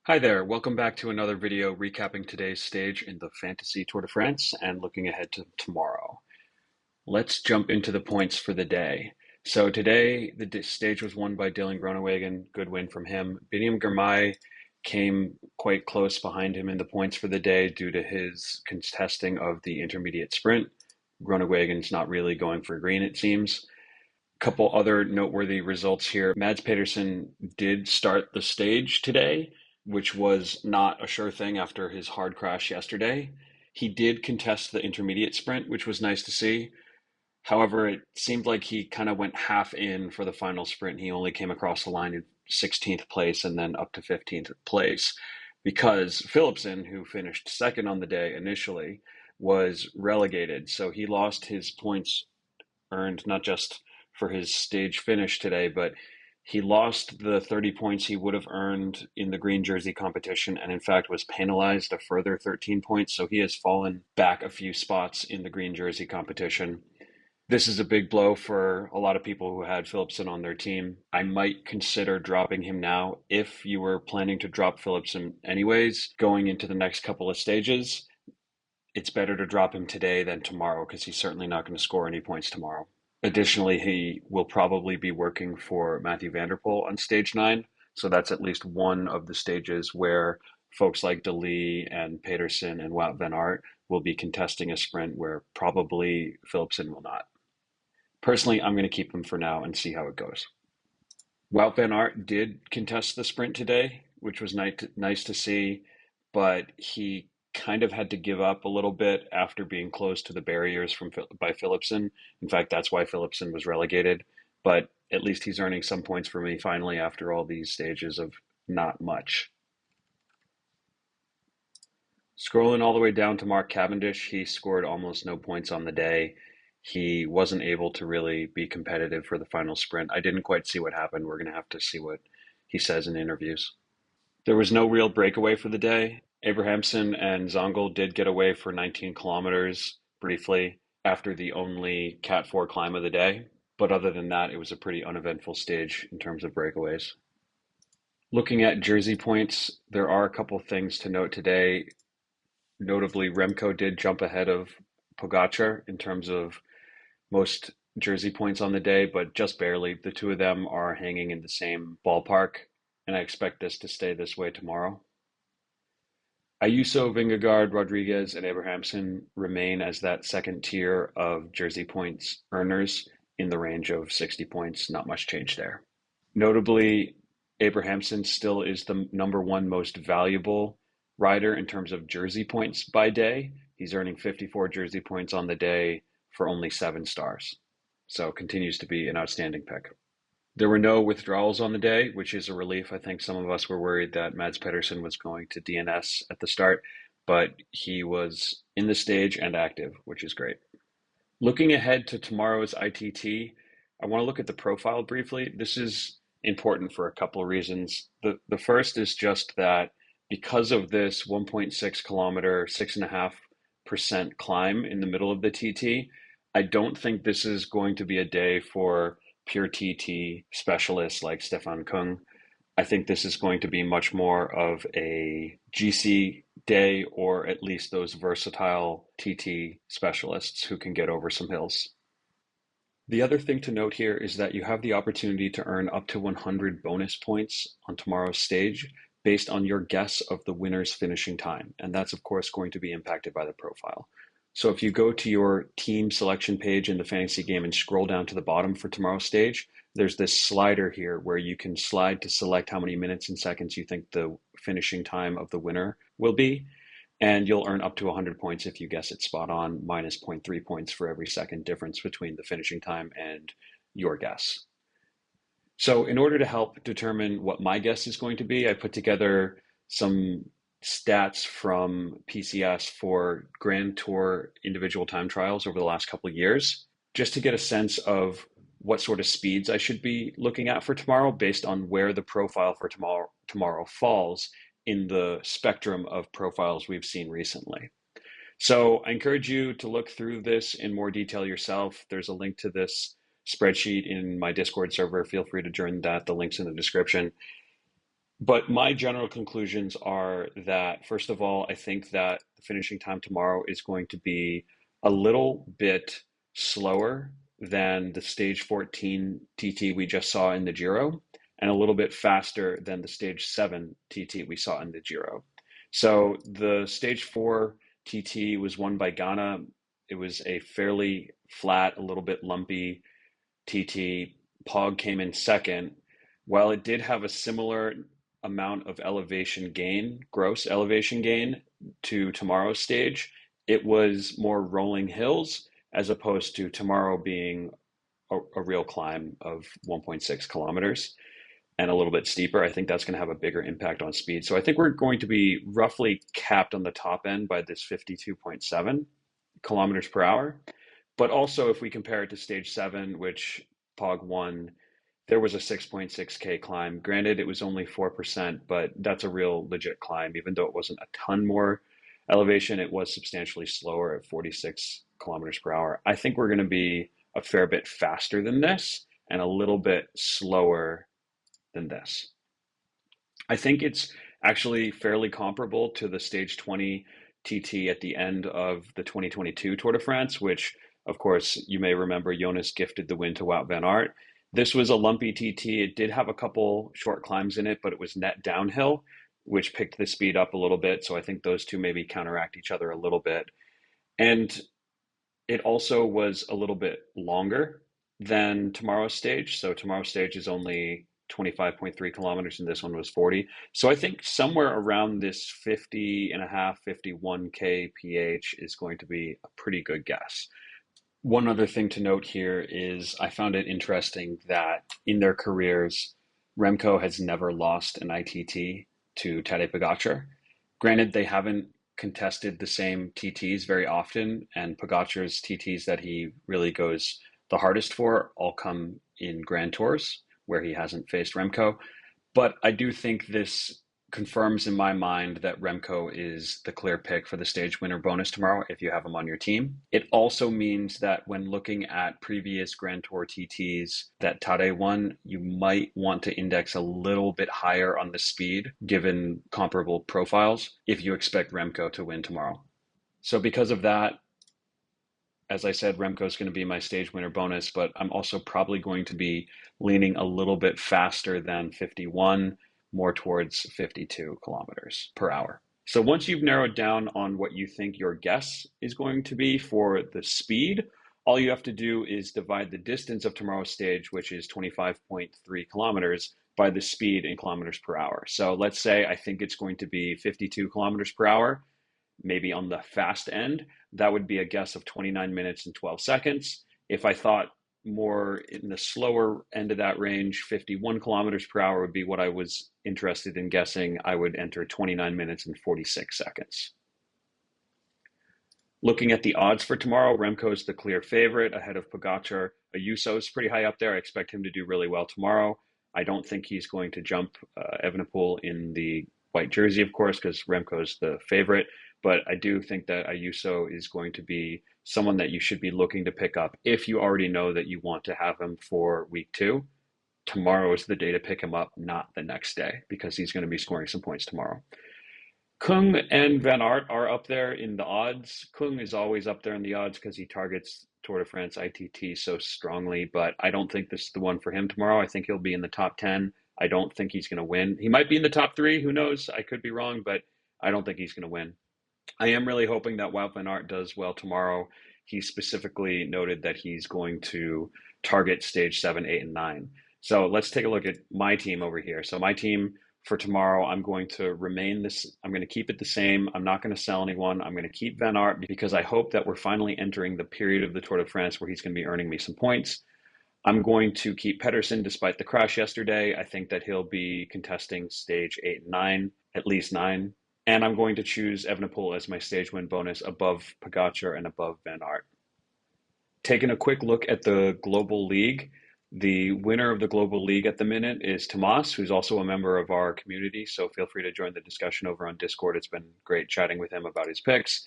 Hi there, welcome back to another video recapping today's stage in the Fantasy Tour de France and looking ahead to tomorrow. Let's jump into the points for the day. So today, the stage was won by Dylan Groenewegen, good win from him. Biniam Girmay came quite close behind him in the points for the day due to his contesting of the intermediate sprint. Groenewegen's not really going for green, it seems. Couple other noteworthy results here. Mads Pedersen did start the stage today, which was not a sure thing after his hard crash yesterday. He did contest the intermediate sprint, which was nice to see. However, it seemed like he kind of went half in for the final sprint. He only came across the line in 16th place and then up to 15th place because Philipsen, who finished second on the day initially, was relegated. So he lost his points earned not just for his stage finish today, but he lost the 30 points he would have earned in the green jersey competition and in fact was penalized a further 13 points. So he has fallen back a few spots in the green jersey competition. This is a big blow for a lot of people who had Philipsen on their team. I might consider dropping him now if you were planning to drop Philipsen anyways, going into the next couple of stages. It's better to drop him today than tomorrow because he's certainly not going to score any points tomorrow. Additionally, he will probably be working for Mathieu van der Poel on stage 9. So that's at least one of the stages where folks like De Lee and Pedersen and Wout van Aert will be contesting a sprint where probably Philipsen will not. Personally, I'm going to keep him for now and see how it goes. Wout van Aert did contest the sprint today, which was nice to see, but he kind of had to give up a little bit after being close to the barriers by Philipsen. In fact, that's why Philipsen was relegated. But at least he's earning some points for me finally after all these stages of not much. Scrolling all the way down to Mark Cavendish, he scored almost no points on the day. He wasn't able to really be competitive for the final sprint. I didn't quite see what happened. We're going to have to see what he says in interviews. There was no real breakaway for the day. Abrahamsen and Zongel did get away for 19 kilometers briefly after the only Cat 4 climb of the day. But other than that, it was a pretty uneventful stage in terms of breakaways. Looking at jersey points, there are a couple things to note today. Notably, Remco did jump ahead of Pogacar in terms of most jersey points on the day, but just barely. The two of them are hanging in the same ballpark, and I expect this to stay this way tomorrow. Ayuso, Vingegaard, Rodriguez, and Abrahamsen remain as that second tier of jersey points earners in the range of 60 points. Not much change there. Notably, Abrahamsen still is the number one most valuable rider in terms of jersey points by day. He's earning 54 jersey points on the day for only 7 stars. So continues to be an outstanding pick. There were no withdrawals on the day, which is a relief. I think some of us were worried that Mads Pedersen was going to DNS at the start, but he was in the stage and active, which is great. Looking ahead to tomorrow's ITT, I want to look at the profile briefly. This is important for a couple of reasons. The first is just that because of this 1.6 kilometer, 6.5% climb in the middle of the TT, I don't think this is going to be a day for pure TT specialists like Stefan Kung. I think this is going to be much more of a GC day, or at least those versatile TT specialists who can get over some hills. The other thing to note here is that you have the opportunity to earn up to 100 bonus points on tomorrow's stage based on your guess of the winner's finishing time. And that's, of course, going to be impacted by the profile. So if you go to your team selection page in the fantasy game and scroll down to the bottom for tomorrow's stage, there's this slider here where you can slide to select how many minutes and seconds you think the finishing time of the winner will be. And you'll earn up to 100 points if you guess it spot on, minus 0.3 points for every second difference between the finishing time and your guess. So in order to help determine what my guess is going to be, I put together some stats from PCS for Grand Tour individual time trials over the last couple of years, just to get a sense of what sort of speeds I should be looking at for tomorrow based on where the profile for tomorrow falls in the spectrum of profiles we've seen recently. So I encourage you to look through this in more detail yourself. There's a link to this spreadsheet in my Discord server. Feel free to join that. The link's in the description. But my general conclusions are that, first of all, I think that the finishing time tomorrow is going to be a little bit slower than the stage 14 TT we just saw in the Giro, and a little bit faster than the stage 7 TT we saw in the Giro. So the stage 4 TT was won by Ghana. It was a fairly flat, a little bit lumpy TT. Pog came in second. While it did have a similar amount of elevation gain, gross elevation gain to tomorrow's stage, it was more rolling hills as opposed to tomorrow being a real climb of 1.6 kilometers and a little bit steeper. I think that's going to have a bigger impact on speed. So I think we're going to be roughly capped on the top end by this 52.7 kilometers per hour. But also, if we compare it to stage 7, which Pog won, there was a 6.6K climb. Granted, it was only 4%, but that's a real legit climb. Even though it wasn't a ton more elevation, it was substantially slower at 46 kilometers per hour. I think we're going to be a fair bit faster than this and a little bit slower than this. I think it's actually fairly comparable to the stage 20 TT at the end of the 2022 Tour de France, which, of course, you may remember Jonas gifted the win to Wout van Aert. This was a lumpy TT. It did have a couple short climbs in it, but it was net downhill, which picked the speed up a little bit. So I think those two maybe counteract each other a little bit. And it also was a little bit longer than tomorrow's stage. So tomorrow's stage is only 25.3 kilometers and this one was 40. So I think somewhere around this 50 and a half, 51K PH is going to be a pretty good guess. One other thing to note here is I found it interesting that in their careers, Remco has never lost an ITT to Tadej Pogacar. Granted, they haven't contested the same TTs very often, and Pogacar's TTs that he really goes the hardest for all come in Grand Tours, where he hasn't faced Remco. But I do think this confirms in my mind that Remco is the clear pick for the stage winner bonus tomorrow if you have him on your team. It also means that when looking at previous Grand Tour TTs that Tadej won, you might want to index a little bit higher on the speed given comparable profiles if you expect Remco to win tomorrow. So because of that, as I said, Remco is going to be my stage winner bonus, but I'm also probably going to be leaning a little bit faster than 51, more towards 52 kilometers per hour. So once you've narrowed down on what you think your guess is going to be for the speed, all you have to do is divide the distance of tomorrow's stage, which is 25.3 kilometers, by the speed in kilometers per hour. So let's say I think it's going to be 52 kilometers per hour, maybe on the fast end. That would be a guess of 29 minutes and 12 seconds. If I thought more in the slower end of that range, 51 kilometers per hour would be what I was interested in guessing. I would enter 29 minutes and 46 seconds. Looking at the odds for tomorrow, Remco is the clear favorite ahead of Pogacar. Ayuso is pretty high up there. I expect him to do really well tomorrow. I don't think he's going to jump Evenepoel in the white jersey, of course, because Remco is the favorite. But I do think that Ayuso is going to be someone that you should be looking to pick up if you already know that you want to have him for week 2. Tomorrow is the day to pick him up, not the next day, because he's going to be scoring some points tomorrow. Kung and Van Aert are up there in the odds. Kung is always up there in the odds because he targets Tour de France ITT so strongly, but I don't think this is the one for him tomorrow. I think he'll be in the top 10. I don't think he's going to win. He might be in the top 3. Who knows? I could be wrong, but I don't think he's going to win. I am really hoping that Wout van Aert does well tomorrow. He specifically noted that he's going to target stage 7, 8, and 9. So let's take a look at my team over here. So my team for tomorrow, I'm going to remain this. I'm going to keep it the same. I'm not going to sell anyone. I'm going to keep Van Aert because I hope that we're finally entering the period of the Tour de France where he's going to be earning me some points. I'm going to keep Pedersen despite the crash yesterday. I think that he'll be contesting stage 8 and 9, at least 9. And I'm going to choose Evenepoel as my stage win bonus above Pogacar and above Van Aert. Taking a quick look at the Global League, the winner of the Global League at the minute is Tomas, who's also a member of our community. So feel free to join the discussion over on Discord. It's been great chatting with him about his picks.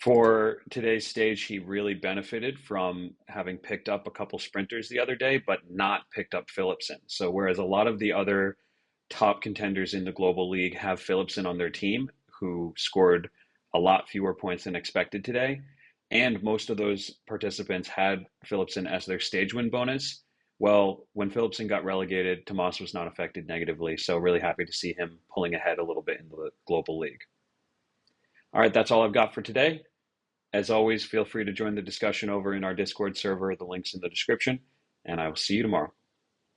For today's stage, he really benefited from having picked up a couple sprinters the other day, but not picked up Philipsen. So whereas a lot of the other top contenders in the global league have Philipsen on their team, who scored a lot fewer points than expected today. And most of those participants had Philipsen as their stage win bonus. Well, when Philipsen got relegated, Tomas was not affected negatively. So, really happy to see him pulling ahead a little bit in the global league. All right, that's all I've got for today. As always, feel free to join the discussion over in our Discord server. The link's in the description, and I will see you tomorrow.